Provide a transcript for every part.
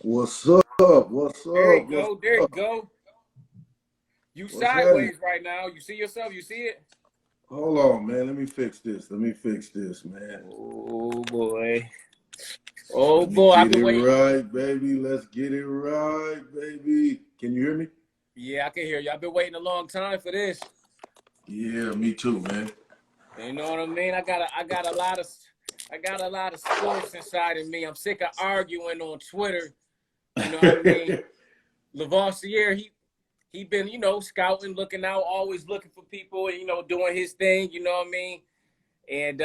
What's up? What's There up? you What's go. There you up? go. You What's happening? sideways right now. You see yourself? You see it? Hold on, man. Let me fix this. Let me fix this, man. Oh boy. Oh Let me boy. I've get been it waiting. right, baby. Let's get it right, baby. Can you hear me? Yeah, I can hear you. I've been waiting a long time for this. Yeah, me too, man. You know what I mean? I got a lot of sports inside of me. I'm sick of arguing on Twitter. You know what I mean? Lavoisier, he been, scouting, looking out, always looking for people and doing his thing, you know what I mean? And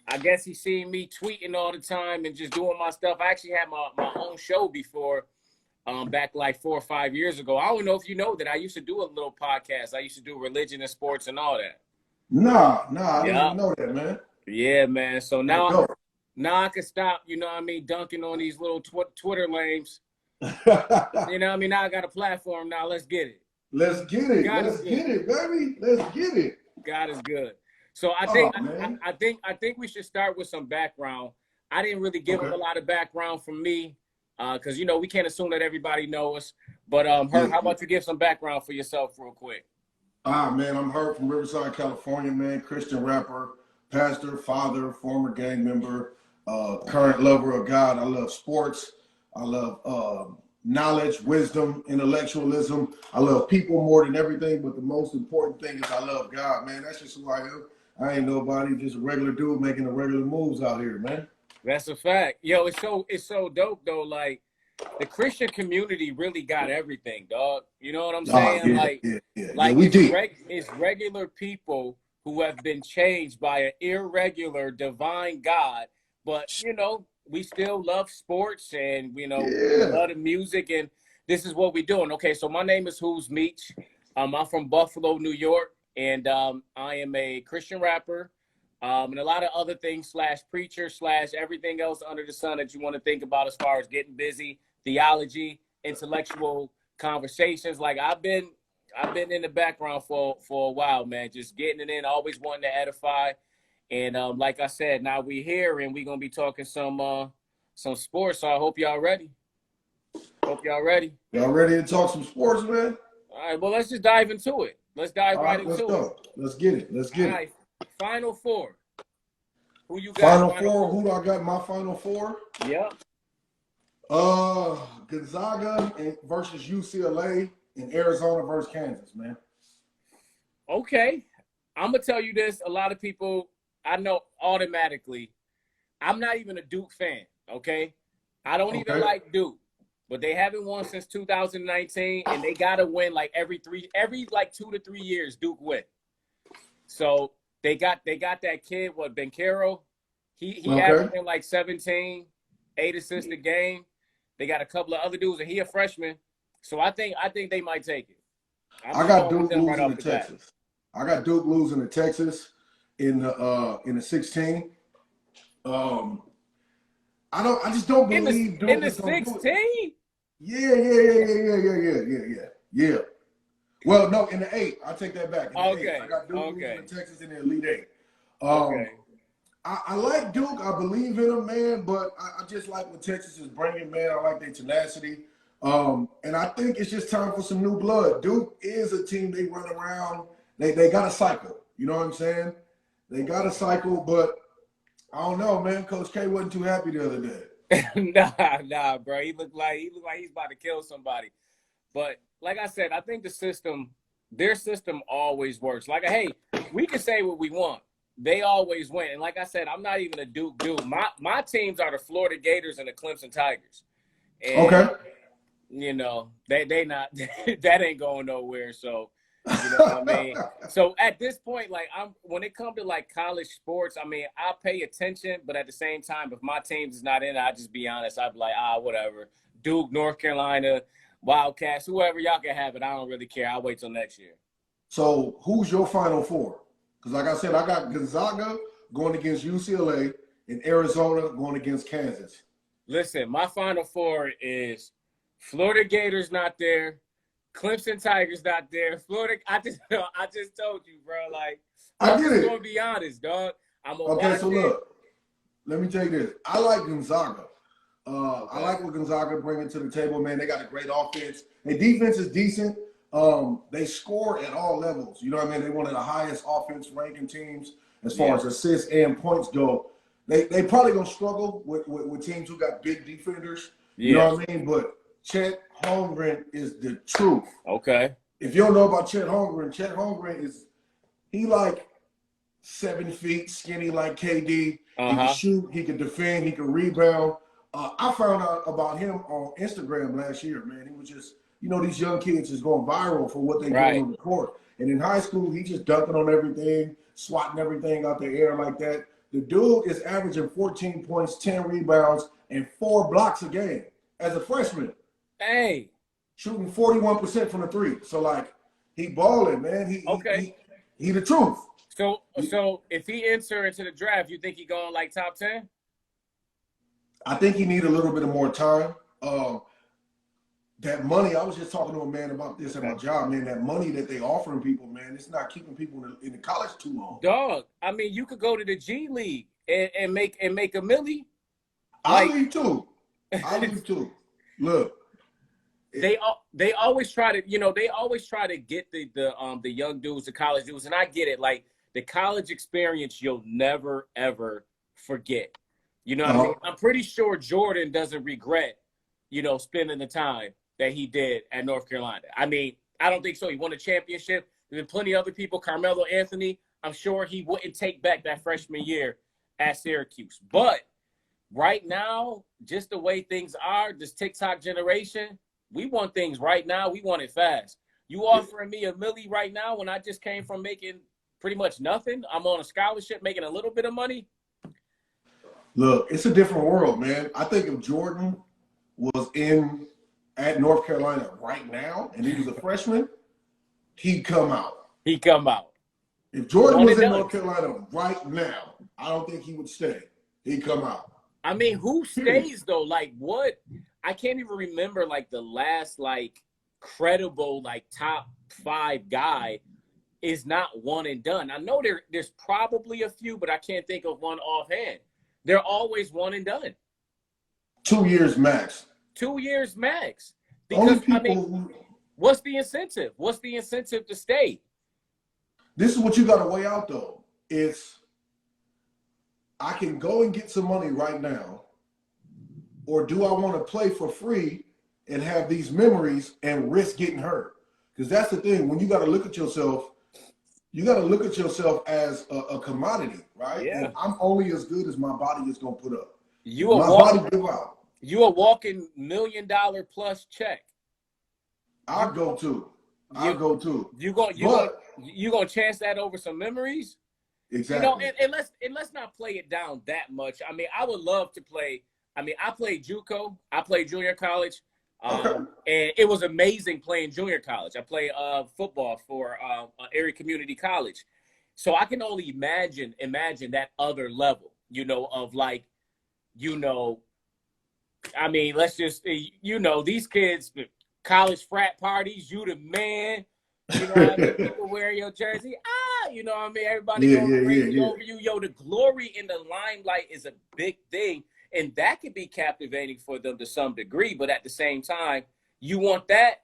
I guess he seen me tweeting all the time and just doing my stuff. I actually had my own show before, back like 4 or 5 years ago. I don't know if you know that I used to do a little podcast. I used to do religion and sports and all that. Nah, I didn't Yeah, even know that, man. yeah, man. So That's now, dope. now I can stop. You know what I mean? Dunking on these little Twitter lames. You know what I mean? Now I got a platform. Now let's get it. Let's get it. God is Let's good. get it, baby. Let's get it. God is good. So I Oh, think I, man. I think I think we should start with some background. I didn't really give them Okay. a lot of background from me, because we can't assume that everybody knows us. But Yeah, Herb, how yeah. about you give some background for yourself real quick? Man, I'm Hurt from Riverside, California, man. Christian rapper, pastor, father, former gang member, current lover of God. I love sports. I love knowledge, wisdom, intellectualism. I love people more than everything, but the most important thing is I love God, man. That's just who I am. I ain't nobody, just a regular dude making the regular moves out here, man. That's a fact. Yo, it's so dope though. Like the Christian community really got everything, dog. You know what I'm Ah, saying? yeah, Like, yeah, yeah, yeah. like We it's deep. reg it's regular people who have been changed by an irregular divine God, but we still love sports and we Yeah. love the music and this is what we're doing. Okay, so my name is Who's Meech. I'm from Buffalo, New York, and I am a Christian rapper. And a lot of other things slash preacher slash everything else under the sun that you want to think about as far as getting busy, theology, intellectual conversations. Like I've been in the background for a while, man. Just getting it in, always wanting to edify. And like I said, now we're here and we're gonna be talking some sports. So I hope y'all ready. Hope y'all ready. Y'all ready to talk some sports, man? All right, well let's just dive into it. Let's dive All right right, let's into it. go. Let's get it. Let's All get it. right, Final Four. Who you got? Final Final four. Four. Who do I got in my final four? Yep. Gonzaga versus UCLA and Arizona versus Kansas, man. Okay. I'm gonna tell you this. A lot of people I know automatically. I'm not even a Duke fan. Okay. I don't even Okay. like Duke, but they haven't won since 2019, and they gotta win like every like 2 to 3 years. Duke win. So they got that kid. What Bencaro? He Okay. averaging like 17, 8 assists a game. They got a couple of other dudes, and he a freshman. So I think they might take it. I I'm got going with Duke them right losing off to the bat. Texas. I got Duke losing to Texas in the 16. Um, I just don't In the believe in Duke the is gonna do it. 16. Yeah. Well, no, in the 8. I take that back. In the 8, I Okay, got Duke losing to okay, Texas in the Elite 8. Um, okay. I like Duke. I believe in them, man. But I just like what Texas is bringing, man. I like their tenacity. And I think it's just time for some new blood. Duke is a team they run around. They got a cycle. You know what I'm saying? They got a cycle, but I don't know, man. Coach K wasn't too happy the other day. Nah, bro. He looked like he's about to kill somebody. But like I said, I think their system always works. Like, hey, we can say what we want. They always win. And like I said, I'm not even a Duke dude. My teams are the Florida Gators and the Clemson Tigers. And Okay. they not that ain't going nowhere. So you know what I mean. So at this point, like when it comes to like college sports, I mean I pay attention, but at the same time, if my team's is not in, I just be honest. I'd be like, whatever. Duke, North Carolina, Wildcats, whoever y'all can have it. I don't really care. I'll wait till next year. So who's your final four? Because like I said, I got Gonzaga going against UCLA and Arizona going against Kansas. Listen, my final four is Florida Gators not there, Clemson Tigers not there. Florida, I just told you, bro. Like, I I'm get just it. gonna be honest, dog. I'm gonna Okay, watch so it. look, let me tell you this. I like Gonzaga. I like what Gonzaga bringing to the table, man. They got a great offense. Their defense is decent. They score at all levels. You know what I mean? They're one of the highest offense ranking teams as far as assists and points go. They probably gonna struggle with teams who got big defenders. You know what I mean? But Chet Holmgren is the truth. Okay. If you don't know about Chet Holmgren is he like 7 feet, skinny like KD. He can shoot, he can defend, he can rebound. I found out about him on Instagram last year, man. He was just, you know, these young kids is going viral for what they do on the court. And in high school, he just dunking on everything, swatting everything out the air like that. The dude is averaging 14 points, 10 rebounds, and 4 blocks a game as a freshman. Hey. Shooting 41% from the three. So, like, he balling, man. He the truth. So if he enter into the draft, you think he going like top 10? I think he need a little bit of more time. That money, I was just talking to a man about this at my job, man. That money that they offering people, man, it's not keeping people in the college too long. Dog, I mean, you could go to the G League and make a milli. I leave too. I leave too. Look, they always try to, you know, get the young dudes, the college dudes, and I get it. Like the college experience, you'll never ever forget. You know what I mean? I'm pretty sure Jordan doesn't regret, you know, spending the time that he did at North Carolina. I mean, I don't think so. He won a championship. There's been plenty of other people. Carmelo Anthony, I'm sure he wouldn't take back that freshman year at Syracuse. But right now, just the way things are, this TikTok generation, we want things right now. We want it fast. You offering me a milli right now when I just came from making pretty much nothing? I'm on a scholarship making a little bit of money. Look, it's a different world, man. I think if Jordan was at North Carolina right now and he was a freshman, he'd come out. He'd come out. If Jordan was in North Carolina right now, I don't think he would stay. He'd come out. I mean, who stays though? Like what? I can't even remember like the last like credible like top 5 guy is not one and done. I know there's probably a few, but I can't think of one offhand. They're always one and done. 2 years max. 2 years max. Because, I mean, what's the incentive? What's the incentive to stay? This is what you got to weigh out, though. It's I can go and get some money right now, or do I want to play for free and have these memories and risk getting hurt? Because that's the thing. When you got to look at yourself, you got to look at yourself as a commodity, right? Yeah. And I'm only as good as my body is going to put up. You a walking $1 million plus check. I'll go too. You gonna chance that over some memories? Exactly. You know, and let's not play it down that much. I mean, I would love to play. I mean, I played JUCO. I played junior college. And it was amazing playing junior college. I played football for Erie Community College. So I can only imagine that other level, you know, of like, you know, I mean, let's just, you know, these kids, college frat parties, you the man, you know what I mean? People wear your jersey. You know what I mean? Everybody over you. Yo, the glory in the limelight is a big thing. And that can be captivating for them to some degree. But at the same time, you want that,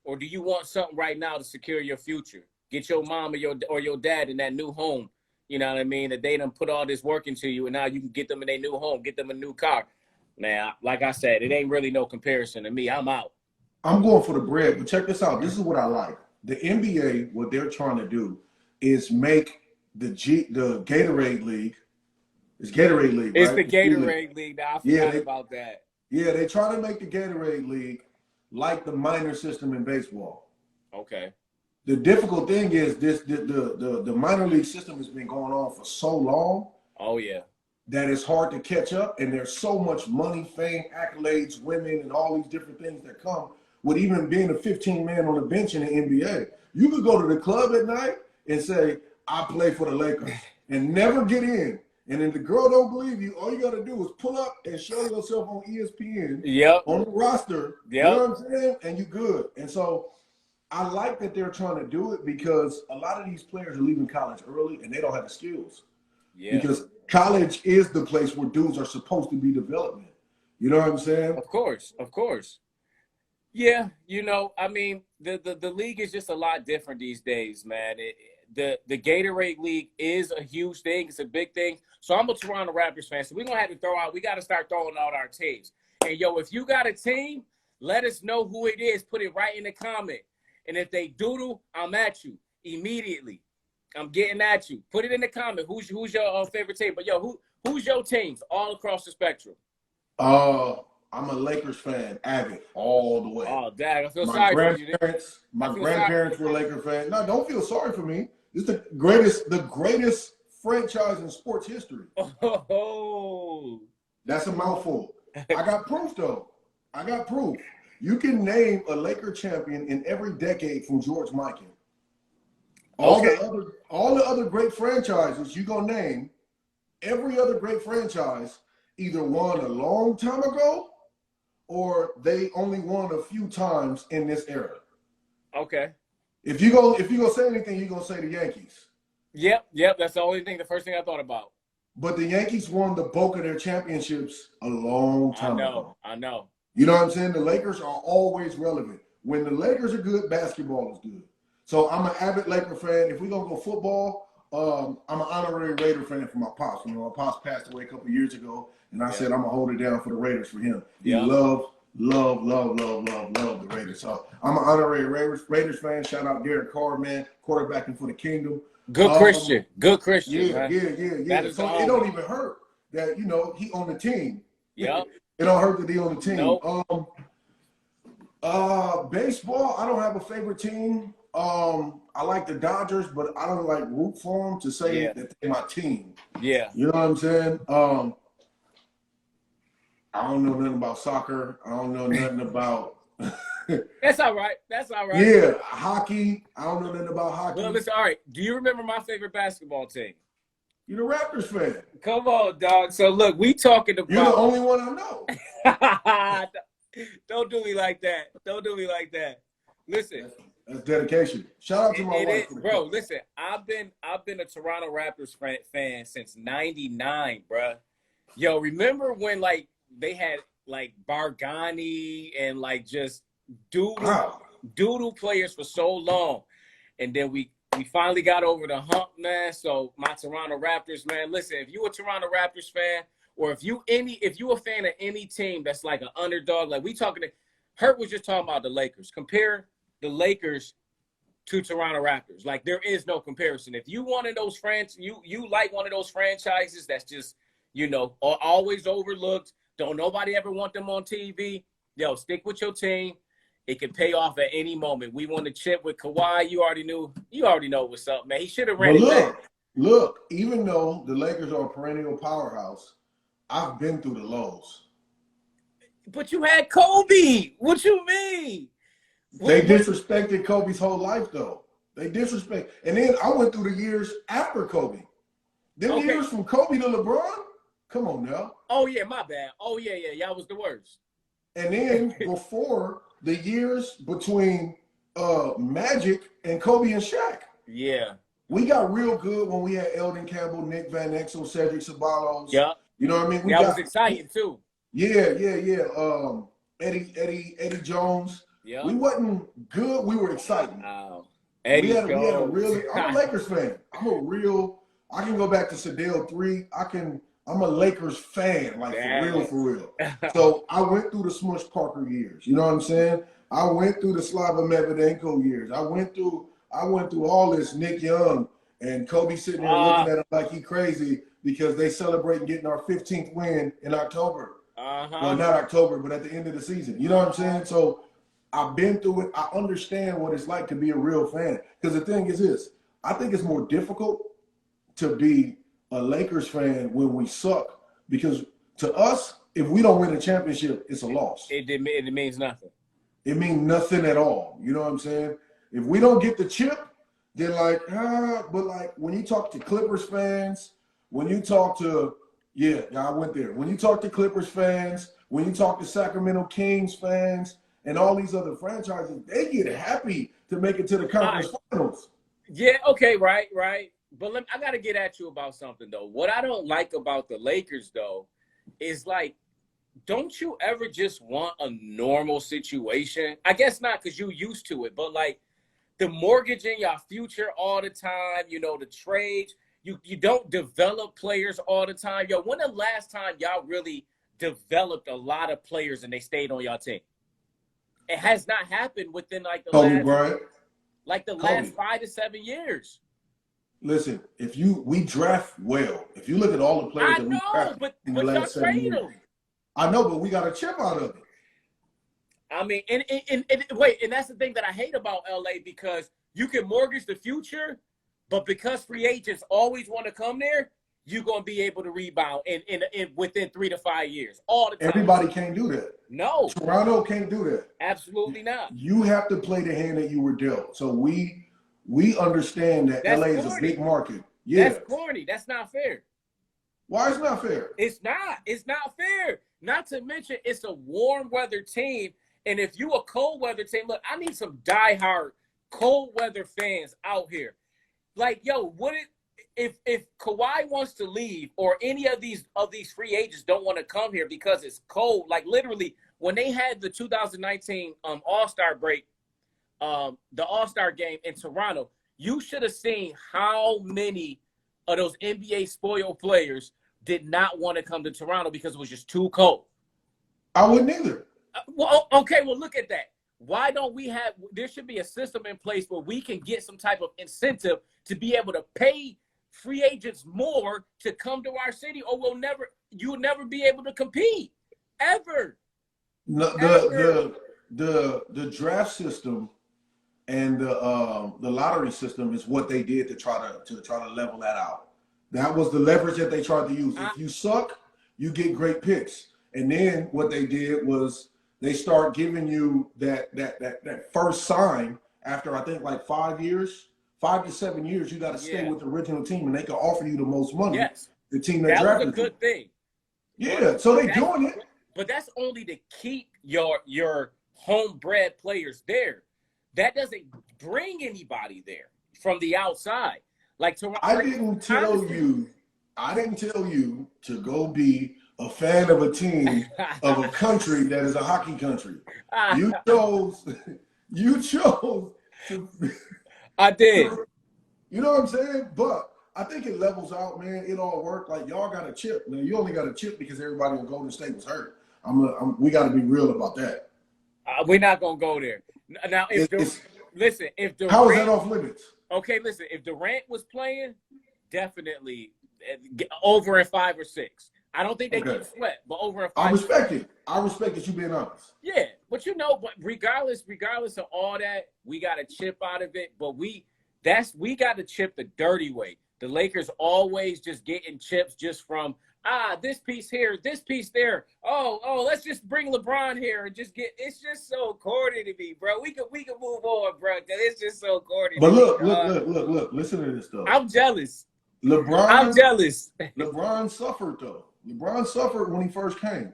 or do you want something right now to secure your future? Get your mom or your dad in that new home. You know what I mean? That they done put all this work into you, and now you can get them in their new home, get them a new car. Now, like I said, it ain't really no comparison to me. I'm out. I'm going for the bread, but check this out. This is what I like. The NBA, what they're trying to do is make the Gatorade League. It's Gatorade League, It's right? the Gatorade League. Now, I forgot about that. Yeah, they try to make the Gatorade League like the minor system in baseball. Okay. The difficult thing is the minor league system has been going on for so long. Oh, yeah. That it's hard to catch up, and there's so much money, fame, accolades, women, and all these different things that come with even being a 15-man on the bench in the NBA. You could go to the club at night and say, I play for the Lakers, and never get in. And if the girl don't believe you, all you got to do is pull up and show yourself on ESPN on the roster. You know what I'm saying? And you good. And so I like that they're trying to do it because a lot of these players are leaving college early and they don't have the skills. Yeah. Because college is the place where dudes are supposed to be developing. You know what I'm saying? Of course, of course. Yeah, I mean, the league is just a lot different these days, man. The Gatorade League is a huge thing. It's a big thing. So I'm a Toronto Raptors fan. So we're gonna have to we gotta start throwing out our teams. And yo, if you got a team, let us know who it is. Put it right in the comment. And if they doodle, I'm at you immediately. I'm getting at you. Put it in the comment. Who's your favorite team? But yo, who's your teams all across the spectrum? I'm a Lakers fan, avid, all the way. Oh, dad, I feel My sorry for you. grandparents were Laker fans. No, don't feel sorry for me. It's the greatest franchise in sports history. Oh, that's a mouthful. I got proof though. I got proof. You can name a Laker champion in every decade from George Mikan. All the other great franchises you gonna name, every other great franchise either won a long time ago or they only won a few times in this era. Okay. If you go say anything, you're gonna say the Yankees. Yep. That's the first thing I thought about. But the Yankees won the bulk of their championships a long time ago. I know. You know what I'm saying? The Lakers are always relevant. When the Lakers are good, basketball is good. So I'm an avid Laker fan. If we're gonna go football, I'm an honorary Raider fan for my pops. My pops passed away a couple years ago, and I said I'm gonna hold it down for the Raiders for him. He love the Raiders. So I'm an honorary Raiders fan. Shout out Derek Carr, man, quarterbacking for the Kingdom. Good Christian. Yeah. So it don't even hurt that he on the team. Yep. It don't hurt that he on the team. Nope. Baseball, I don't have a favorite team. I like the Dodgers, but I don't like root for them to say that they're my team. Yeah. You know what I'm saying? I don't know nothing about soccer. I don't know nothing about. That's all right. Yeah, hockey. I don't know nothing about hockey. Well, listen, all right. Do you remember my favorite basketball team? You're the Raptors fan. Come on, dog. So look, we talking about. You're the only one I know. Don't do me like that. Listen. That's dedication. Shout out to my wife. Bro, listen, I've been a Toronto Raptors fan since '99, bro. Yo, remember when they had Bargani and just doodle players for so long, and then we finally got over the hump, man. So my Toronto Raptors, man. Listen, if you a Toronto Raptors fan, or if you a fan of any team that's like an underdog, Hurt was just talking about the Lakers. Compare the Lakers to Toronto Raptors. There is no comparison. If you one of those you like one of those franchises that's just, always overlooked, don't nobody ever want them on TV, yo, stick with your team. It can pay off at any moment. We won the chip with Kawhi. You already know what's up, man. He should have ran it back. Look, even though the Lakers are a perennial powerhouse, I've been through the lows. But you had Kobe. What you mean? They disrespected Kobe's whole life, though. They disrespect. And then I went through the years after Kobe. Them years from Kobe to LeBron? Come on now. Oh, yeah, my bad. Oh, yeah. Y'all was the worst. And then before, the years between Magic and Kobe and Shaq. Yeah. We got real good when we had Eldon Campbell, Nick Van Exel, Cedric Ceballos. Yeah. You know what I mean? That was exciting, too. Yeah. Eddie Jones. Yeah. We wasn't good. We were exciting. Eddie Jones. I'm a Lakers fan. I can go back to Sedale 3. I'm a Lakers fan, for real. So I went through the Smush Parker years. You know what I'm saying? I went through the Slava Medvedenko years. I went through all this Nick Young and Kobe sitting there looking at him like he crazy because they celebrating getting our 15th win in October. Well, not October, but at the end of the season. You know what I'm saying? So I've been through it. I understand what it's like to be a real fan. Because the thing is this, I think it's more difficult to be a Lakers fan when we suck. Because to us, if we don't win a championship, it's a loss. It means nothing. It means nothing at all. You know what I'm saying? If we don't get the chip, they're but when you talk to Clippers fans, when you talk to, I went there. When you talk to Clippers fans, when you talk to Sacramento Kings fans, and all these other franchises, they get happy to make it to the conference finals. Yeah, okay, right. But I got to get at you about something, though. What I don't like about the Lakers, though, is don't you ever just want a normal situation? I guess not, because you're used to it, but like the mortgaging your future all the time, you know, the trades, you don't develop players all the time. Yo, when the last time y'all really developed a lot of players and they stayed on your team? It has not happened within like the Kobe last Bryant. last 5 to 7 years. Listen, we draft well. If you look at all the players that we drafted in the last 7 years, I know, but we got a chip out of it. I mean, and that's the thing that I hate about LA, because you can mortgage the future, but because free agents always want to come there, you're gonna be able to rebound in within 3 to 5 years all the time. Everybody can't do that. No, Toronto can't do that. Absolutely not. You have to play the hand that you were dealt. So we understand that LA is a big market. Yeah, that's corny. That's not fair. Why is it not fair? It's not. It's not fair. Not to mention, it's a warm weather team. And if you a cold weather team, look, I need some diehard cold weather fans out here. Like, yo, if Kawhi wants to leave, or any of these free agents don't want to come here because it's cold, like literally when they had the 2019 All-Star break, the All-Star game in Toronto, you should have seen how many of those NBA spoiled players did not want to come to Toronto because it was just too cold. I wouldn't either. Well, okay, well, look at that. Why don't we have – there should be a system in place where we can get some type of incentive to be able to pay free agents more to come to our city, or you'll never be able to compete, ever. No, the draft system and the lottery system is what they did to try to level that out. That was the leverage that they tried to use. If you suck, you get great picks. And then what they did was they start giving you that first sign after, I think, like 5 years, 5 to 7 years. You got to stay with the original team, and they can offer you the most money. Yes, the team that drafted was a good thing. Yeah, so they're doing it. But that's only to keep your homebred players there. That doesn't bring anybody there from the outside. Like Toronto. I didn't tell you to go be a fan of a team of a country that is a hockey country. You chose to. I did. You know what I'm saying? But I think it levels out, man. It all worked. Like, y'all got a chip. Now, you only got a chip because everybody in Golden State was hurt. We got to be real about that. We're not gonna go there. Now, if Durant, how is that off limits? Okay, listen. If Durant was playing, definitely over in 5 or 6. I don't think they get swept, but over in 5. I respect it. I respect that you being honest. Yeah, but but regardless of all that, we got a chip out of it. But we got to chip the dirty way. The Lakers always just getting chips just from this piece here, this piece there. Oh, let's just bring LeBron here and just get. It's just so corny to me, bro. We can move on, bro. Cause it's just so corny. But look. Listen to this though. I'm jealous. I'm jealous. LeBron suffered though. LeBron suffered when he first came.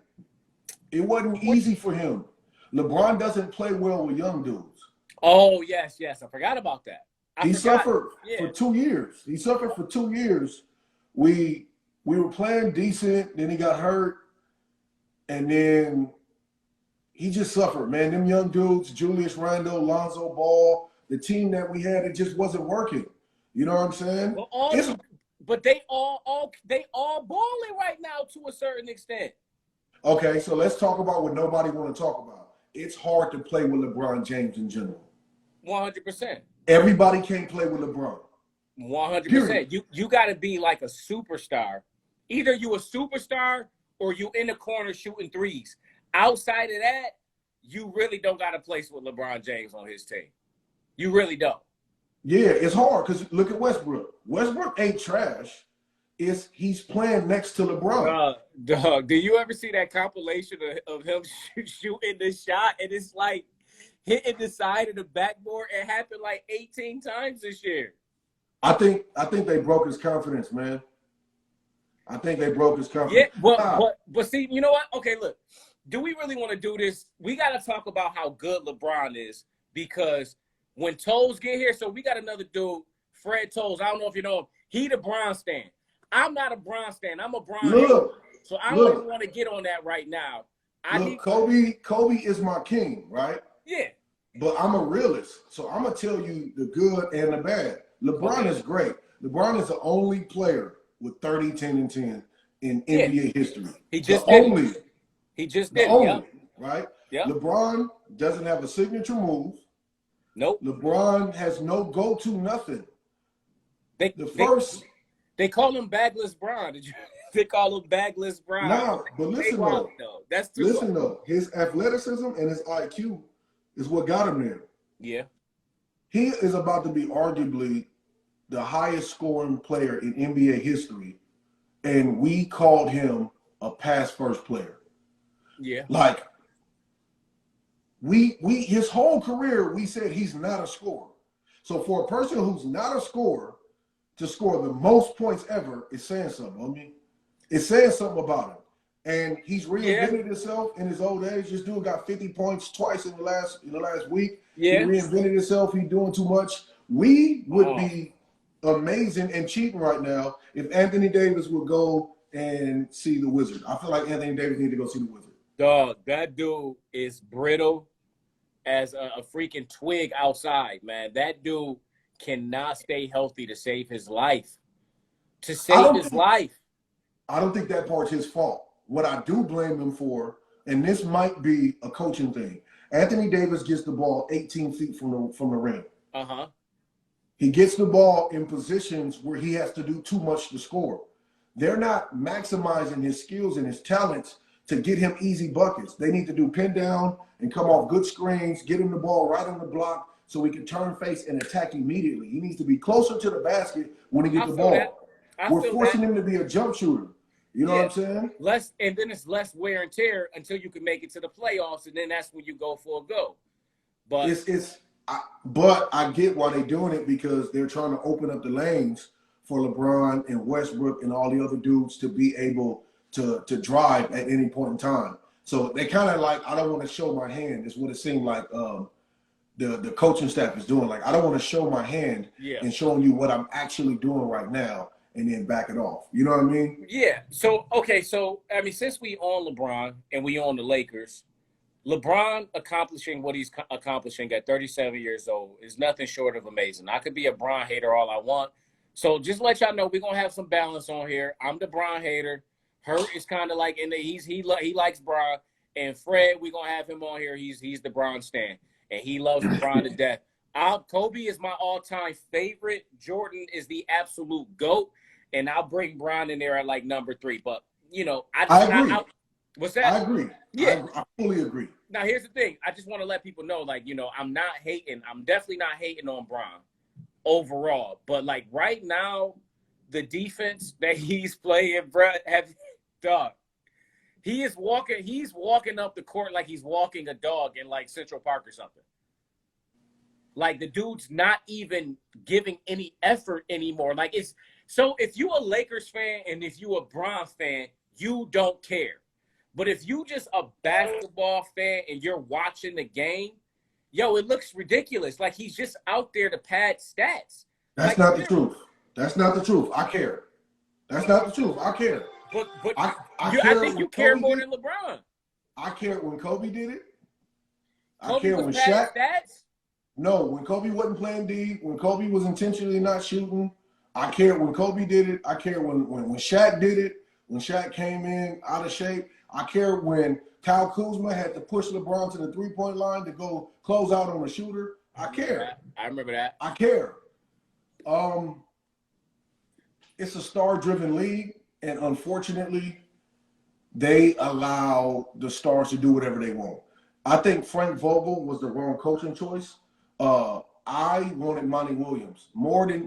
It wasn't easy for him. LeBron doesn't play well with young dudes. Oh yes. I forgot about that. He suffered for 2 years. He suffered for 2 years. We were playing decent, then he got hurt, and then he just suffered, man. Them young dudes, Julius Randle, Lonzo Ball, the team that we had, it just wasn't working. You know what I'm saying? But they all balling right now to a certain extent. Okay, so let's talk about what nobody want to talk about. It's hard to play with LeBron James in general. 100%. Everybody can't play with LeBron. 100%. You got to be like a superstar. Either you a superstar or you in the corner shooting threes. Outside of that, you really don't got a place with LeBron James on his team. You really don't. Yeah, it's hard because look at Westbrook. Westbrook ain't trash. He's playing next to LeBron. Doug, do you ever see that compilation of him shooting the shot and it's like hitting the side of the backboard? It happened like 18 times this year. I think they broke his confidence, man. I think they broke his confidence. Yeah, but see, you know what? Okay, look. Do we really want to do this? We got to talk about how good LeBron is, because when Toes get here, so we got another dude, Fred Toes. I don't know if you know him. He the Bron stan. I'm not a Bron stan. I'm a Bron. So I don't even want to get on that right now. I Look, need. Kobe is my king, right? Yeah. But I'm a realist, so I'm gonna tell you the good and the bad. LeBron Okay. is great. LeBron is the only player with 30, 10, and 10 in Yeah. NBA history. He The just did it. only, He just the did it. only, Yep. right? Yep. LeBron doesn't have a signature move. Nope. LeBron has no go-to nothing. They The they first, they call him Bagless Brian. Did you? They call him Bagless Brian. nah, but They listen wild though, though. That's too much. his athleticism and his IQ is what got him there. Yeah. He is about to be arguably the highest scoring player in NBA history, and we called him a pass first player. Yeah. Like we his whole career, we said he's not a scorer. So for a person who's not a scorer to score the most points ever is saying something. I mean, it's saying something about him. And he's Yeah. reinvented himself in his old age. This dude got 50 points twice in the last week. He Yeah. reinvented himself. He's doing too much. We would Oh, be amazing and cheating right now if Anthony Davis would go and see the Wizard. I feel like Anthony Davis need to go see the Wizard. dog, that dude is brittle as a freaking twig outside, man. That dude cannot stay healthy to save his life. To I save don't his think life. I don't think that part's his fault. What I do blame him for, and this might be a coaching thing, Anthony Davis gets the ball 18 feet from the rim. Uh-huh. He gets the ball in positions where he has to do too much to score. They're not maximizing his skills and his talents to get him easy buckets. They need to do pin down and come off good screens, get him the ball right on the block so he can turn face and attack immediately. He needs to be closer to the basket when he gets I the feel that. ball. I We're feel forcing that. him to be a jump shooter. You know Yeah. what I'm saying? Less, and then it's less wear and tear until you can make it to the playoffs, and then that's when you go for a go. But But I get why they're doing it because they're trying to open up the lanes for LeBron and Westbrook and all the other dudes to be able to drive at any point in time. So they kind of like, I don't want to show my hand is what it seemed like the coaching staff is doing. Like, I don't want to show my hand yeah. and showing you what I'm actually doing right now and then back it off. You know what I mean? Yeah. So okay, so I mean, since we on LeBron and we on the Lakers, LeBron accomplishing what he's accomplishing at 37 years old is nothing short of amazing. I could be a Bron hater all I want. So just let y'all know we're gonna have some balance on here. I'm the Bron hater. Hurt is kind of like in the he likes Bron, and Fred, we're gonna have him on here. He's the Bron stan, and he loves LeBron to death. Kobe is my all-time favorite. Jordan is the absolute GOAT, and I'll bring Bron in there at like number 3. But you know, I agree. What's that? I agree. Yeah. I fully agree. Now, here's the thing. I just want to let people know, like, you know, I'm not hating. I'm definitely not hating on Bron overall. But, like, right now, the defense that he's playing, bro, dog, he's walking up the court like he's walking a dog in, like, Central Park or something. Like, the dude's not even giving any effort anymore. Like, it's so if you a Lakers fan and if you a Bron fan, you don't care. But if you just a basketball fan and you're watching the game, yo, it looks ridiculous. Like he's just out there to pad stats. That's like, not the truth. That's not the truth. I care. That's not the truth. I care. But I I think you care more than LeBron. I care when Kobe did it. Kobe I care was when padding Shaq. stats? No, when Kobe wasn't playing D, when Kobe was intentionally not shooting, I care when Kobe did it. I care when Shaq did it. When Shaq came in out of shape. I care when Kyle Kuzma had to push LeBron to the three-point line to go close out on a shooter. I care. I remember that. I care. It's a star-driven league, and unfortunately, they allow the stars to do whatever they want. I think Frank Vogel was the wrong coaching choice. I wanted Monty Williams more than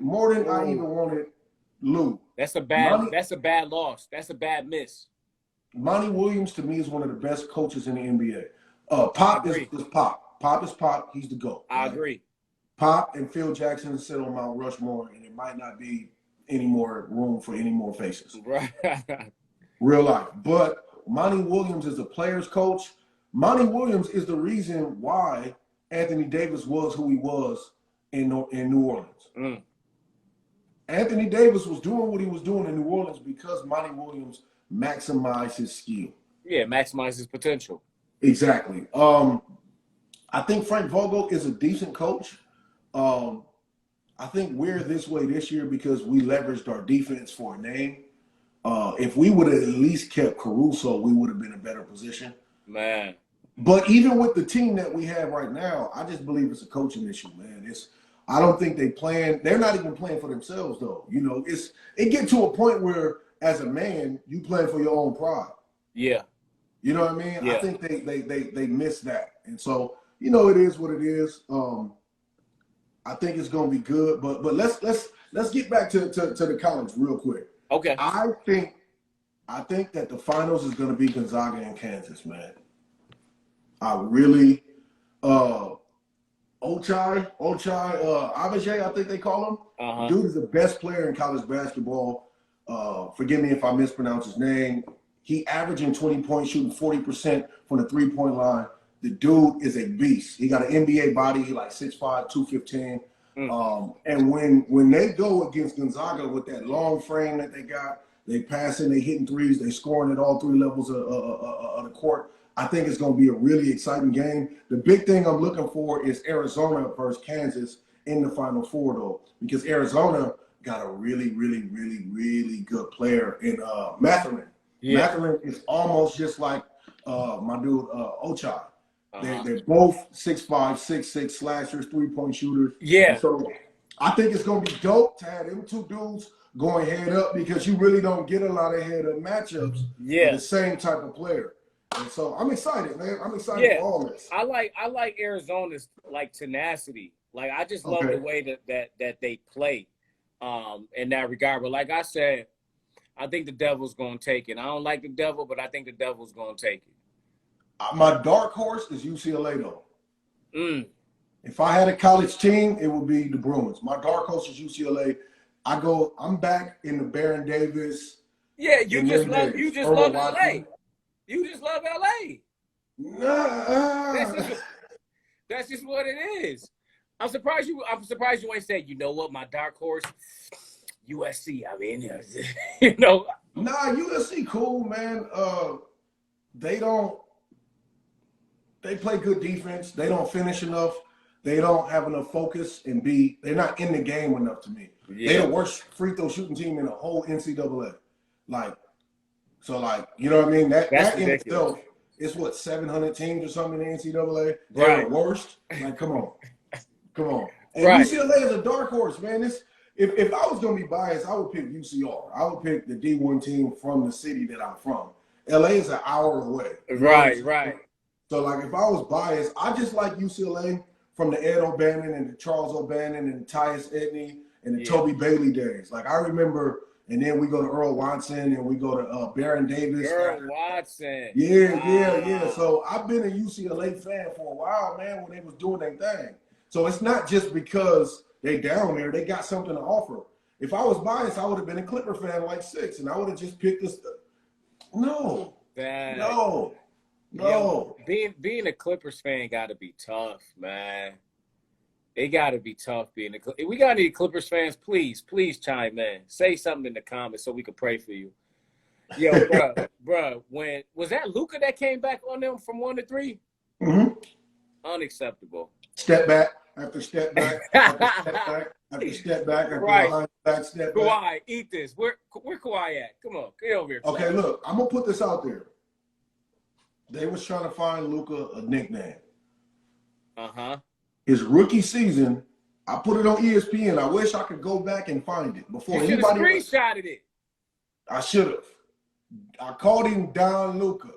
I even wanted Lou. That's a bad loss. That's a bad miss. Monty Williams to me is one of the best coaches in the NBA. Pop is Pop. Pop is Pop. He's the GOAT. I agree. Pop and Phil Jackson sit on Mount Rushmore, and it might not be any more room for any more faces. Right. Real life. But Monty Williams is a player's coach. Monty Williams is the reason why Anthony Davis was who he was in New Orleans. Mm. Anthony Davis was doing what he was doing in New Orleans because Monty Williams maximized his skill. Yeah, maximize his potential. Exactly. I think Frank Vogel is a decent coach. Um, I think we're this way this year because we leveraged our defense for a name. If we would have at least kept Caruso, we would have been in a better position. Man. But even with the team that we have right now, I just believe it's a coaching issue, man. I don't think they plan. They're not even playing for themselves, though. You know, it get to a point where, as a man, you play for your own pride. Yeah. You know what I mean? Yeah. I think they miss that, and so you know it is what it is. I think it's gonna be good, but let's get back to the college real quick. Okay. I think that the finals is gonna be Gonzaga and Kansas, man. I really Abajay, I think they call him. Uh-huh. Dude is the best player in college basketball. Forgive me if I mispronounce his name. He averaging 20 points, shooting 40% from the three-point line. The dude is a beast. He got an NBA body. He like 6'5", 215. And when they go against Gonzaga with that long frame that they got, they passing, they hitting threes, they scoring at all three levels of the court. I think it's going to be a really exciting game. The big thing I'm looking for is Arizona versus Kansas in the Final Four, though, because Arizona got a really, really, really, really good player in Mathurin. Yeah. Mathurin is almost just like my dude Ochai. They're both 6'5", 6'6" slashers, three-point shooters. Yeah. And so I think it's going to be dope to have them two dudes going head up because you really don't get a lot of head up matchups with the same type of player. And so I'm excited, man. I'm excited for all this. I like Arizona's like tenacity. Like I just love the way that they play in that regard. But like I said, I think the Devil's gonna take it. I don't like the Devil, but I think the Devil's gonna take it. My dark horse is UCLA though. If I had a college team, it would be the Bruins. My dark horse is UCLA. I'm back in the Baron Davis. Yeah, you just love LA. You just love LA. Nah. That's just what it is. I'm surprised you ain't said, you know what, my dark horse, USC. I mean, you know. Nah, USC cool, man. They play good defense. They don't finish enough. They don't have enough focus and they're not in the game enough to me. Yeah. They're the worst free throw shooting team in the whole NCAA. You know what I mean? That's in itself, it's what, 700 teams or something in the NCAA? They're the worst. Like, come on. And UCLA is a dark horse, man. If I was going to be biased, I would pick UCR. I would pick the D1 team from the city that I'm from. LA is an hour away. Right. So, like, if I was biased, I just like UCLA from the Ed O'Bannon and the Charles O'Bannon and the Tyus Edney and the Toby Bailey days. Like, I remember, and then we go to Earl Watson and we go to Baron Davis. Earl Watson. Yeah. So, I've been a UCLA fan for a while, man, when they was doing their thing. So, it's not just because they down there. They got something to offer. If I was biased, I would have been a Clipper fan like 6, and I would have just picked this. No. Yo, being a Clippers fan got to be tough, man. It got to be tough being a. We got any Clippers fans? Please chime in. Say something in the comments so we can pray for you. Yo, bro, when was that Luka that came back on them from 1 to 3? Mm-hmm. Unacceptable. Step back after step back after step back after behind back step back. Kawhi, eat this. Where Kawhi at? Come on, get over here. Okay, look, I'm gonna put this out there. They was trying to find Luka a nickname. His rookie season, I put it on ESPN. I wish I could go back and find it before anybody. You should have screenshotted it. I should have. I called him Don Luka.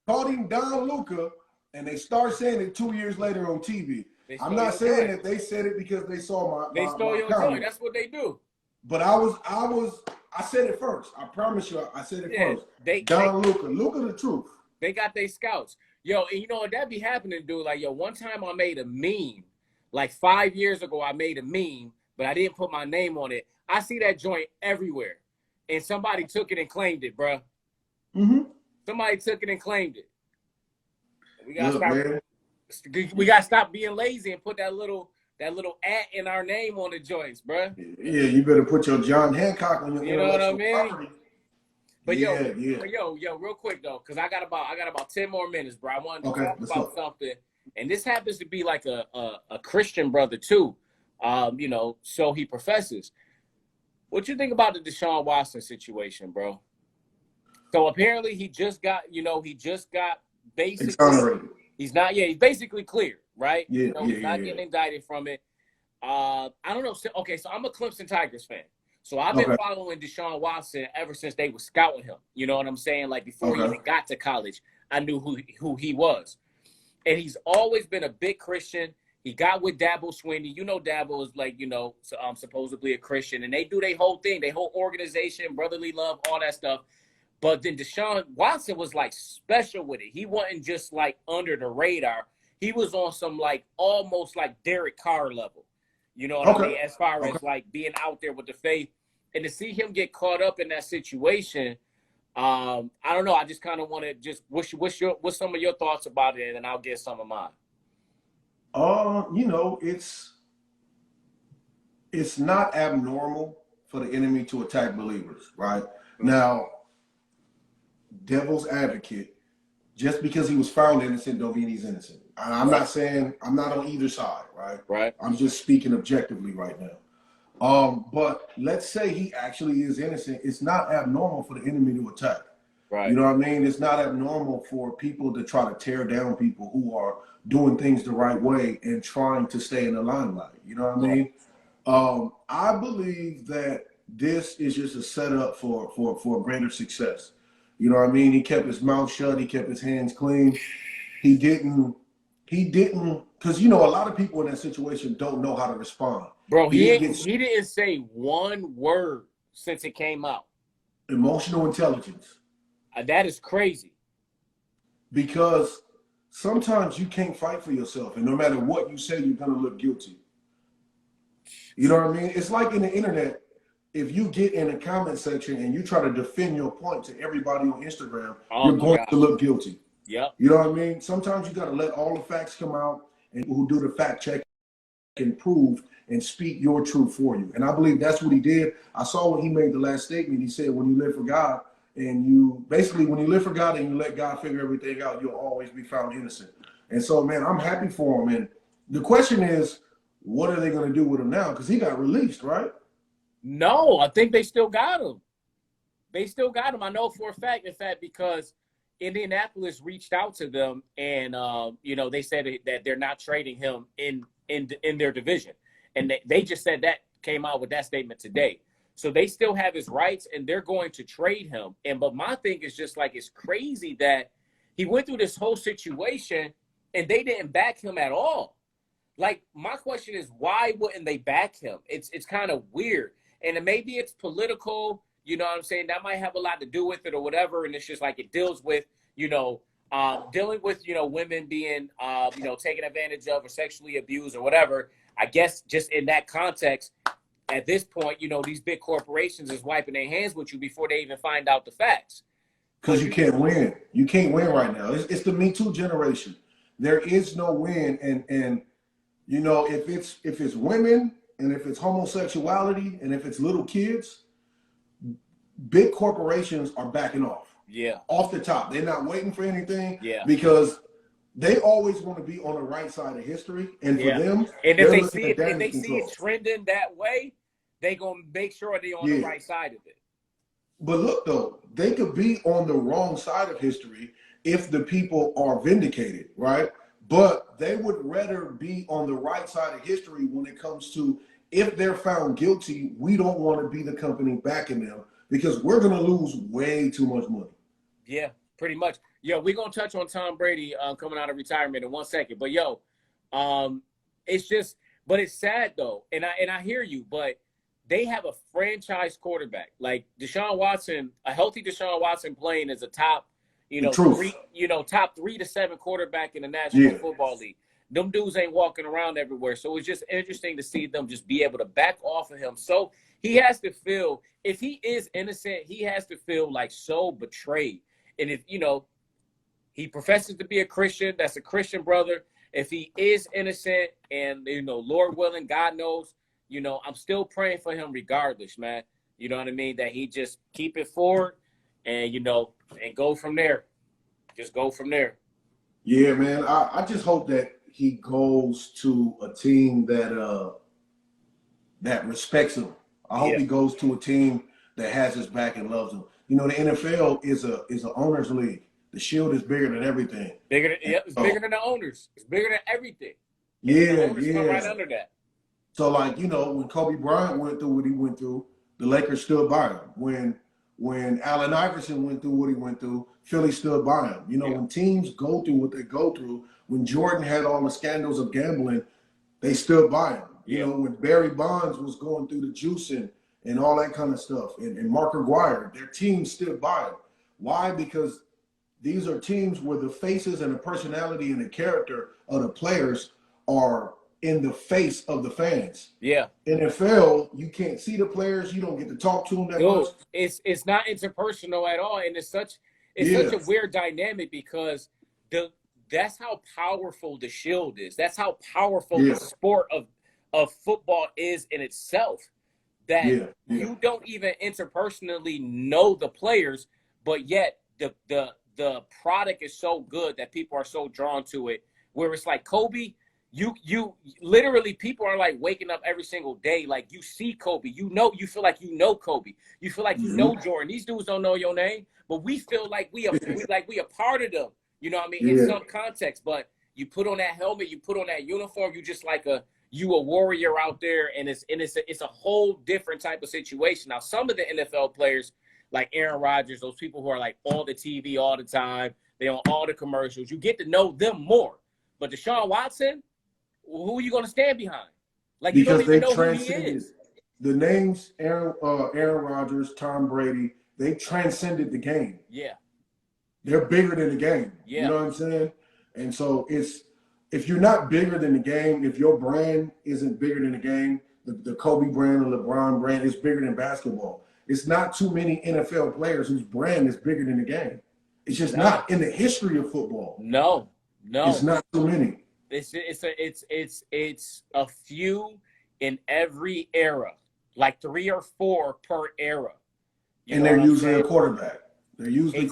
Called him Don Luka, and they start saying it 2 years later on TV. I'm not saying that they said it because they saw my. They stole your joint. That's what they do. But I said it first. I promise you, I said it first. Luka the truth. They got their scouts. Yo, and you know what? That be happening, dude. Like, yo, one time I made a meme. Like 5 years ago, I made a meme, but I didn't put my name on it. I see that joint everywhere. And somebody took it and claimed it, bro. Mm-hmm. Somebody took it and claimed it. We gotta stop being lazy and put that little at in our name on the joints, bro. Yeah, you better put your John Hancock on your. You know what I mean? Property. But Yeah, yeah. real quick though, because I got about 10 more minutes, bro. I wanted to Okay, talk let's about go. something, and this happens to be like a Christian brother too. So he professes. What you think about the Deshaun Watson situation, bro? So apparently he just got basically Exonerated. he's basically clear, right? Yeah, yeah, He's yeah, not yeah. getting indicted from it. I don't know. Okay, so I'm a Clemson Tigers fan. So I've been Okay, following Deshaun Watson ever since they were scouting him. You know what I'm saying? Like before he okay. even got to college, I knew who he was. And he's always been a big Christian. He got with Dabo Swinney. You know, Dabo is like, supposedly a Christian. And they do their whole thing, their whole organization, brotherly love, all that stuff. But then Deshaun Watson was like special with it. He wasn't just like under the radar. He was on some like almost like Derek Carr level. You know what I Okay. mean? As far Okay. as like being out there with the faith. And to see him get caught up in that situation, I don't know. I just kind of want to just what's some of your thoughts about it, and then I'll get some of mine. You know, it's not abnormal for the enemy to attack believers, right? Now, devil's advocate, just because he was found innocent don't mean he's innocent. I'm Right. not saying I'm not on either side, right? Right. I'm just speaking objectively right now. But let's say he actually is innocent. It's not abnormal for the enemy to attack. You Right. know what I mean? It's not abnormal for people to try to tear down people who are doing things the right way and trying to stay in the limelight. You know what I Right. mean? I believe that this is just a setup for greater success. You know what I mean? He kept his mouth shut. He kept his hands clean. He didn't, because, you know, a lot of people in that situation don't know how to respond. Bro, He didn't get he didn't say one word since it came out. emotional intelligence That is crazy. because sometimes you can't fight for yourself. And no matter what you say, you're going to look guilty. You know what I mean? It's like in the internet, if you get in a comment section and you try to defend your point to everybody on Instagram, Oh you're my going God. to look guilty. Yep. You know what I mean? Sometimes you got to let all the facts come out, and people who do the fact check can prove and speak your truth for you. And I believe that's what he did. I saw when he made the last statement, he said, when you live for God and when you live for God and you let God figure everything out, you'll always be found innocent. And so, man, I'm happy for him. And the question is, what are they going to do with him now? Because he got released, right? No, I think they still got him. They still got him. I know for a fact, in fact, because Indianapolis reached out to them and they said that they're not trading him in their division. And they just said that, came out with that statement today. So they still have his rights and they're going to trade him. But my thing is just like, it's crazy that he went through this whole situation and they didn't back him at all. Like, my question is, why wouldn't they back him? It's kind of weird. And maybe it's political, you know what I'm saying? That might have a lot to do with it or whatever. And it's just like it deals with, dealing with, women being, taken advantage of or sexually abused or whatever. I guess just in that context, at this point, these big corporations is wiping their hands with you before they even find out the facts. Because you can't win. You can't win right now. It's the Me Too generation. There is no win. And if it's women and if it's homosexuality and if it's little kids, big corporations are backing off. Yeah. Off the top. They're not waiting for anything. Yeah. Because they always want to be on the right side of history. And for them, and they're if looking at damage they control. see it trending that way, they gonna make sure they're on the right side of it. But look, though, they could be on the wrong side of history if the people are vindicated, right? But they would rather be on the right side of history when it comes to, if they're found guilty, we don't want to be the company backing them because we're going to lose way too much money. Yeah, pretty much. Yo, we're going to touch on Tom Brady coming out of retirement in 1 second. But, it's sad, though. And I hear you, but they have a franchise quarterback. Like Deshaun Watson, a healthy Deshaun Watson playing as a top, top 3 to 7 quarterback in the National Football League. Them dudes ain't walking around everywhere. So it's just interesting to see them just be able to back off of him. So he has to feel, if he is innocent, he has to feel like so betrayed. And if, he professes to be a Christian, that's a Christian brother. If he is innocent and, Lord willing, God knows, I'm still praying for him regardless, man. You know what I mean? That he just keep it forward, and and go from there. Just go from there. Yeah, man. I just hope that he goes to a team that respects him. I hope Yeah. he goes to a team that has his back and loves him. You know, the NFL is a owners league. The shield is bigger than everything. It's bigger than the owners. It's bigger than everything. And Yeah, the owners come right yeah. under that. So, like, when Kobe Bryant went through what he went through, the Lakers stood by him. When Allen Iverson went through what he went through, Philly stood by him. When teams go through what they go through, when Jordan had all the scandals of gambling, they stood by him. Yeah. When Barry Bonds was going through the juicing and all that kind of stuff, and Mark Aguirre, their team stood by him. Why? Because these are teams where the faces and the personality and the character of the players are in the face of the fans. Yeah. NFL, you can't see the players. You don't get to talk to them that much. It's not interpersonal at all, and it's such a weird dynamic because that's how powerful the shield is. That's how powerful the sport of football is in itself. That you don't even interpersonally know the players, but yet the product is so good that people are so drawn to it. Where it's like Kobe. You literally, people are like waking up every single day. Like you see Kobe, you feel like you know Kobe. You feel like you know Jordan. These dudes don't know your name, but we feel like we a part of them. You know what I mean? In some context, but you put on that helmet, you put on that uniform, you just like a warrior out there, and it's a whole different type of situation. Now, some of the NFL players, like Aaron Rodgers, those people who are like on the TV all the time, they on all the commercials, you get to know them more. But Deshaun Watson, who are you going to stand behind? Like, you don't even know who he is. The names Aaron Rodgers, Tom Brady, they transcended the game. Yeah. They're bigger than the game. Yeah. You know what I'm saying? And so if you're not bigger than the game, if your brand isn't bigger than the game, the Kobe brand or LeBron brand is bigger than basketball. It's not too many NFL players whose brand is bigger than the game. It's just not in the history of football. No. It's not too many. It's a few in every era, like 3 or 4 per era. And they're usually a quarterback. They're usually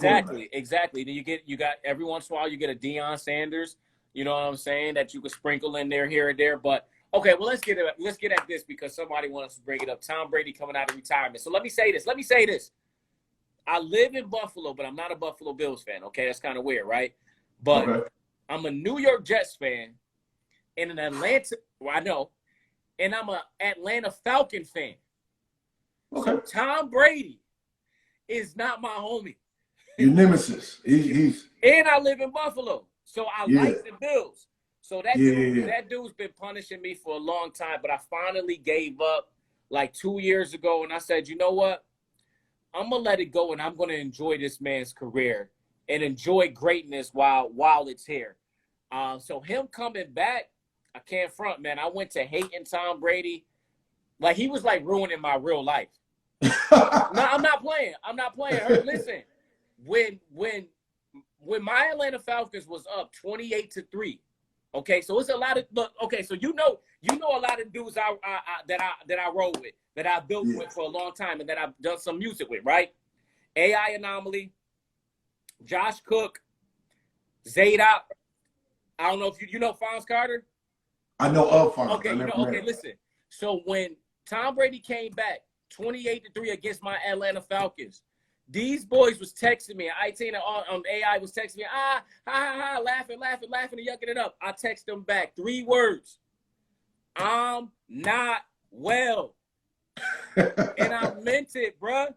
exactly. Then you got every once in a while you get a Deion Sanders. You know what I'm saying, that you could sprinkle in there here and there. But okay, well let's get at this because somebody wants to bring it up. Tom Brady coming out of retirement. So let me say this. I live in Buffalo, but I'm not a Buffalo Bills fan. Okay, that's kind of weird, right? But I'm a New York Jets fan and an Atlanta. Well, I know, and I'm a Atlanta Falcon fan. Okay. So Tom Brady is not my homie. Your nemesis. He's and I live in Buffalo, so I like the Bills. So that dude's been punishing me for a long time, but I finally gave up like 2 years ago, and I said, you know what? I'm gonna let it go, and I'm gonna enjoy this man's career and enjoy greatness while it's here. So him coming back, I can't front, man. I went to hating Tom Brady. Like, he was like ruining my real life. No, I'm not playing. Listen, when my Atlanta Falcons was up 28-3, okay, so it's a lot of so you know a lot of dudes that I roll with, that I built with for a long time, and that I've done some music with, right? AI Anomaly, Josh Cook, Zadok. I don't know if you know Fonz Carter. I know of Fonz. Okay, listen. So when Tom Brady came back 28-3 against my Atlanta Falcons, these boys was texting me. IT and AI was texting me, laughing and yucking it up. I text them back 3 words. I'm not well. And I meant it, bruh.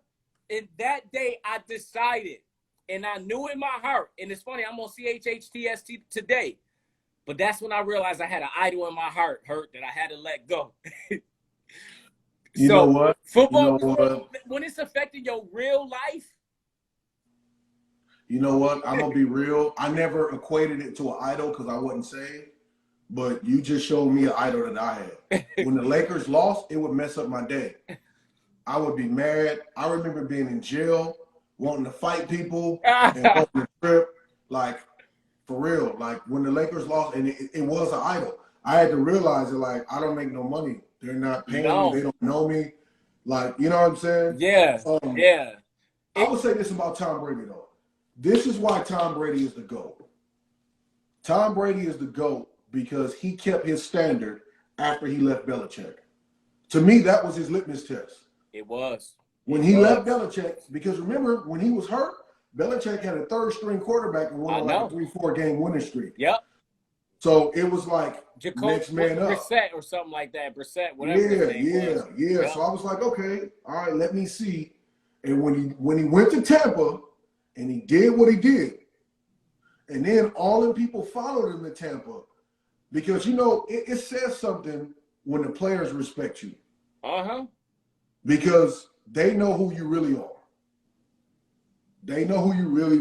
And that day I decided, and I knew in my heart, and it's funny, I'm on CHHTS today, but that's when I realized I had an idol in my heart, that I had to let go. You know what? Football, when it's affecting your real life. You know what? I'm going to be real. I never equated it to an idol because I wasn't saved, but you just showed me an idol that I had. When the Lakers lost, it would mess up my day. I would be mad. I remember being in jail, wanting to fight people, and wanting to trip. Like, for real. Like, when the Lakers lost, and it was an idol, I had to realize that, like, I don't make no money. They're not paying me. They don't know me. Like, you know what I'm saying? Yeah, yeah. I would say this about Tom Brady, though. This is why Tom Brady is the GOAT. Tom Brady is the GOAT because he kept his standard after he left Belichick. To me, that was his litmus test. It was. When he left Belichick, because remember, when he was hurt, Belichick had a third-string quarterback and went on like a 3-4 game winning streak. Yep. So it was like Jacoby, next man up. Brissett or something like that. Brissett, whatever his name was. Yeah. So I was like, okay, all right, let me see. And when he went to Tampa and he did what he did, and then all the people followed him to Tampa, because, you know, it says something when the players respect you. Uh-huh. Because they know who you really are. They know who you really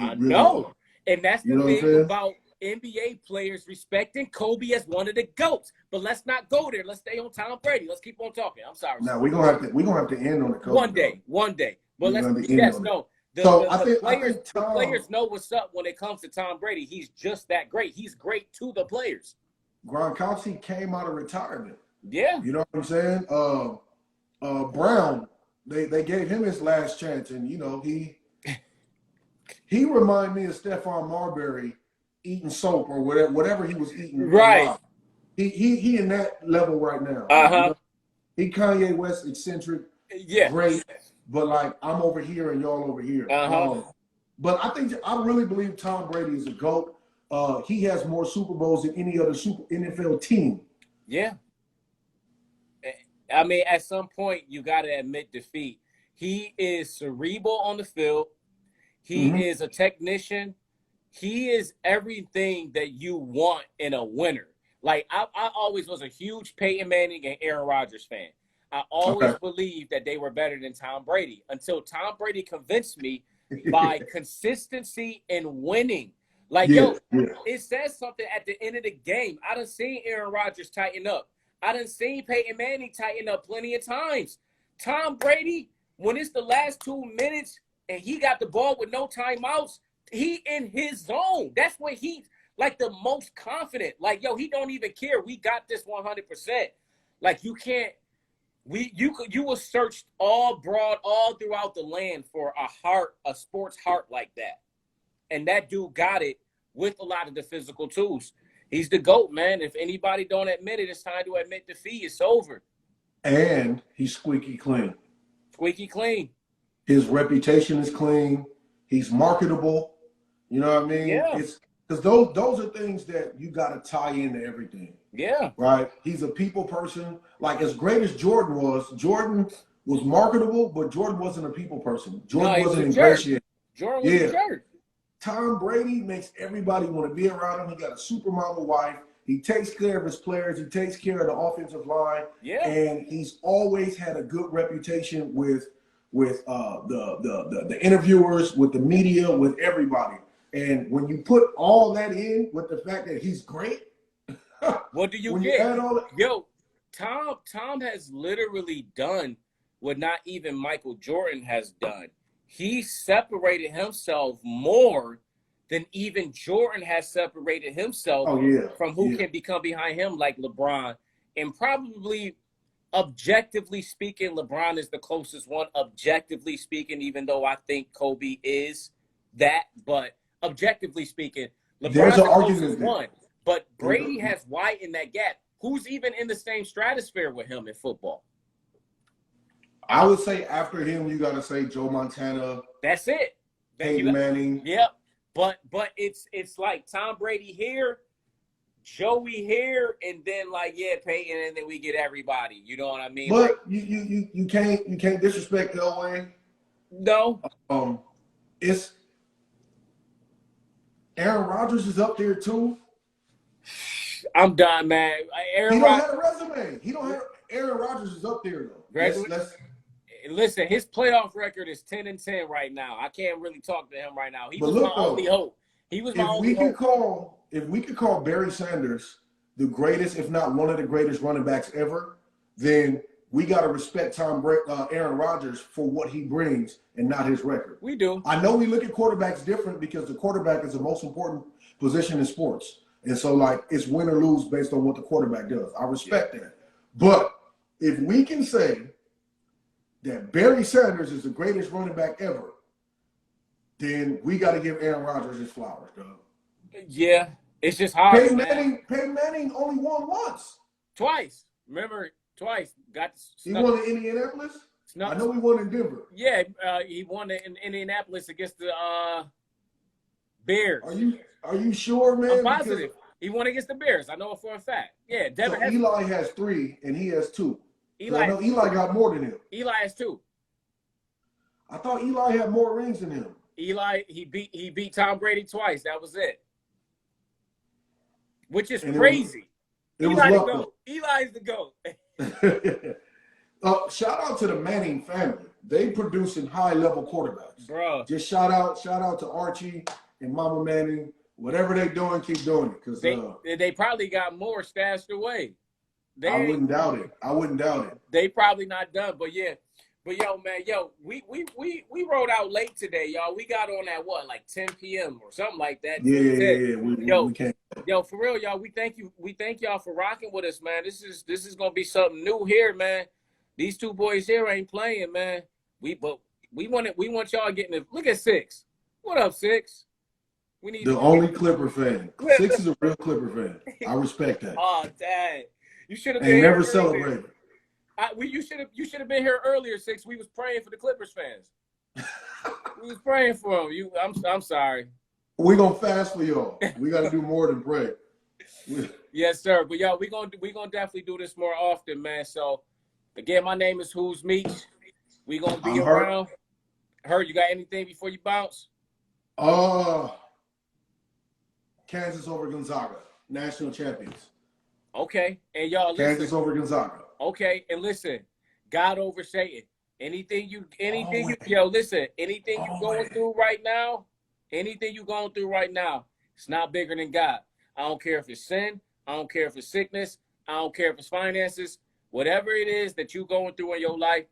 are. And that's the thing about NBA players respecting Kobe as one of the GOATs. But let's not go there. Let's stay on Tom Brady. Let's keep on talking. I'm sorry. Now we're gonna have to end on the Kobe. One day. But let's no. The players know what's up when it comes to Tom Brady. He's just that great. He's great to the players. Gronkowski came out of retirement. Yeah. You know what I'm saying? Brown, they gave him his last chance, and you know, he reminded me of Stephon Marbury eating soap or whatever he was eating. Right. He in that level right now. Uh-huh. You know? He Kanye West eccentric, great, but like I'm over here and y'all over here. Uh-huh. But I really believe Tom Brady is a GOAT. He has more Super Bowls than any other NFL team. Yeah. I mean, at some point, you got to admit defeat. He is cerebral on the field. He is a technician. He is everything that you want in a winner. Like, I always was a huge Peyton Manning and Aaron Rodgers fan. I always believed that they were better than Tom Brady until Tom Brady convinced me by consistency and winning. Like, it says something at the end of the game. I done seen Aaron Rodgers tighten up. I done seen Peyton Manning tighten up plenty of times. Tom Brady, when it's the last 2 minutes and he got the ball with no timeouts, he in his zone. That's when he's like the most confident. Like, he don't even care. We got this 100%. Like, you can't. You will search all throughout the land for a sports heart like that. And that dude got it with a lot of the physical tools. He's the GOAT, man. If anybody don't admit it, it's time to admit defeat. It's over. And he's squeaky clean. Squeaky clean. His reputation is clean. He's marketable. You know what I mean? Yeah. It's because those are things that you got to tie into everything. Yeah. Right? He's a people person. Like, as great as Jordan was marketable, but Jordan wasn't a people person. Jordan wasn't ingratiated. Jordan was a jerk. Tom Brady makes everybody want to be around him. He got a supermodel wife. He takes care of his players. He takes care of the offensive line. Yeah. And he's always had a good reputation with the interviewers, with the media, with everybody. And when you put all that in with the fact that he's great, what do you get? Tom has literally done what not even Michael Jordan has done. He separated himself more than even Jordan has separated himself from who can become behind him, like LeBron. And probably, objectively speaking, LeBron is the closest one, objectively speaking, even though I think Kobe is that. But objectively speaking, LeBron's the closest one. But Brady has widened that gap. Who's even in the same stratosphere with him in football? I would say after him, you got to say Joe Montana. That's it. Peyton Manning. Yep. But it's like Tom Brady here, Joey here, and then Peyton, and then we get everybody. You know what I mean? But you can't disrespect Elway. No. It's Aaron Rodgers is up there too. I'm done, man. He don't have a resume. Aaron Rodgers is up there though. Listen, his playoff record is 10-10 right now. I can't really talk to him right now. He was my only hope. If we could call Barry Sanders the greatest, if not one of the greatest running backs ever, then we got to respect Aaron Rodgers for what he brings and not his record. We do. I know we look at quarterbacks different because the quarterback is the most important position in sports. And so, it's win or lose based on what the quarterback does. I respect that. But if we can say that Barry Sanders is the greatest running back ever, then we got to give Aaron Rodgers his flowers, dog. Yeah, it's just hard, man. Peyton Manning only won once. Twice. Remember, twice. He won in Indianapolis? I know he won in Denver. Yeah, he won in Indianapolis against the Bears. Are you sure, man? I'm positive. Because he won against the Bears. I know it for a fact. Yeah, so Eli has 3 and he has 2. I know Eli got more than him. Eli has 2. I thought Eli had more rings than him. Eli, he beat Tom Brady twice. That was it. Which is crazy. Eli's the GOAT. Shout out to the Manning family. They producing high-level quarterbacks. Bro. Just shout out to Archie and Mama Manning. Whatever they're doing, keep doing it. Because they probably got more stashed away. I wouldn't doubt it. They probably not done, but yeah. But yo, man, we rode out late today, y'all. We got on at what, like 10 p.m. or something like that. Yeah. We can't. Yo, for real, y'all. We thank y'all for rocking with us, man. This is gonna be something new here, man. These 2 boys here ain't playing, man. We want y'all getting it. Look at 6. What up, 6? We need the only Clipper fan. 6 is a real Clipper fan. I respect that. Oh, dang. You should have been here never celebrated. You should have been here earlier, 6. We was praying for the Clippers fans. We was praying for them. I'm sorry. We're gonna fast for y'all. We gotta do more than pray. Yes, sir. But y'all, we gonna definitely do this more often, man. So again, my name is Who's Meach. We gonna be around. Hurt, you got anything before you bounce? Kansas over Gonzaga, national champions. Okay, and y'all listen. Kansas over Gonzaga. Okay, and listen, God over Satan. Anything you going through right now, it's not bigger than God. I don't care if it's sin. I don't care if it's sickness. I don't care if it's finances. Whatever it is that you're going through in your life,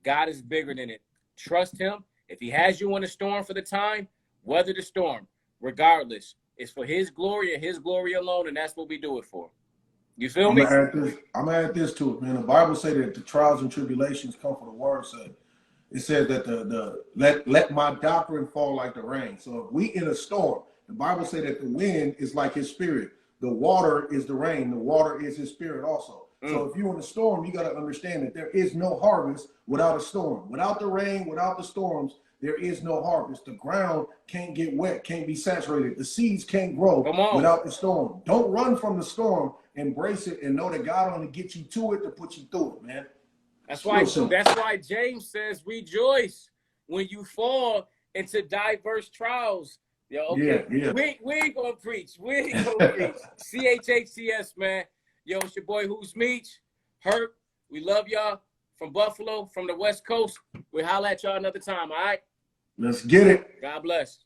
God is bigger than it. Trust him. If he has you in a storm for the time, weather the storm. Regardless, it's for his glory and his glory alone, and that's what we do it for. You feel me? I'm gonna add this to it, man. The Bible says that the trials and tribulations come for the word sake. It says that let my doctrine fall like the rain. So if we in a storm, the Bible says that the wind is like his spirit. The water is the rain. The water is his spirit also. So if you're in a storm, you got to understand that there is no harvest without a storm. Without the rain, without the storms, there is no harvest. The ground can't get wet, can't be saturated. The seeds can't grow without the storm. Don't run from the storm. Embrace it and know that God only gets you to it to put you through it, man. That's why James says, rejoice when you fall into diverse trials. Yo, okay. Yeah. We ain't gonna preach. CHHTS, man. Yo, it's your boy Who's Meach. Hurt. We love y'all from Buffalo, from the West Coast. We'll holler at y'all another time, all right? Let's get it. God bless.